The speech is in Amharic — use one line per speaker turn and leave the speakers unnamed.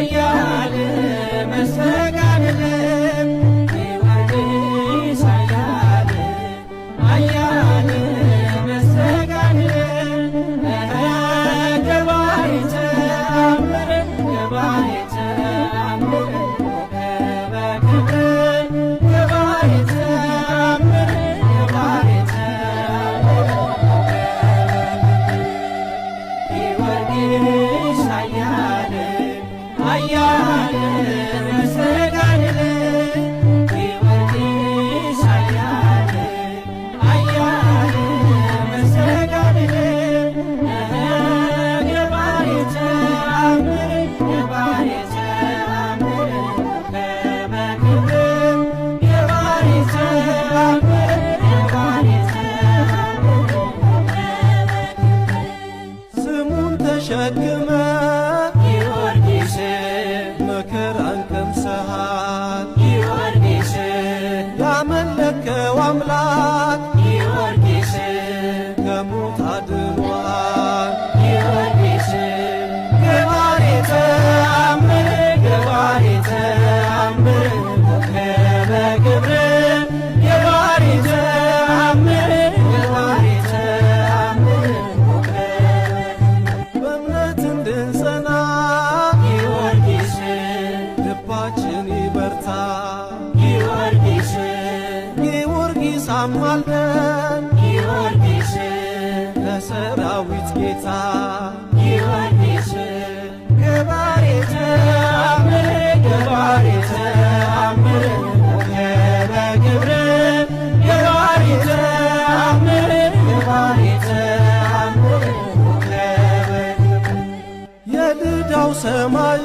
ኃያል መስተጋድል ጊዮርጊስ ኃያል ኃያል መስተጋድል ገባሬ ተአምር ገባሬ ተአምር ኮከበ ክብር ገባሬ ተአምር ገባሬ ተአምር ጊዮርጊስ ኃያል ኃያል መስተጋድል ጊዮርጊስ ኃያል ኃያል መስተጋድል ገባሬ ተአምር ገባሬ ተአምር ኮከበ ክብር ገባሬ ተአምር ገባሬ ተአምር
ስሙን ተሸክመ
ጊዮርጊስ
መከራን ቀምሰሃል
ጊዮርጊስ
ያመለከው አምላክ
ጊዮርጊስ
ከሞት አድኗል።
ጊዮርጊስ ገባሬ ተአምር ገባሬ ተአምር ኮከበ ክብር ገባሬ ተአምር ገባሬ ተአምር ኮከበ
በእምነት እንድንጸና
ጊዮርጊስ
ልባችን ይበርታ።
ጊዮርጊስ
ጊዮርጊስ አማልደን
ጊዮርጊስ
ለሰራዊት ጌታ
ጊዮርጊስ ገባሬ ተአምር ገባሬ ተአምር ኮከበ ክብር ገባሬ ተአምር ገባሬ ተአምር ኮከበ
የልዳው ሰማይ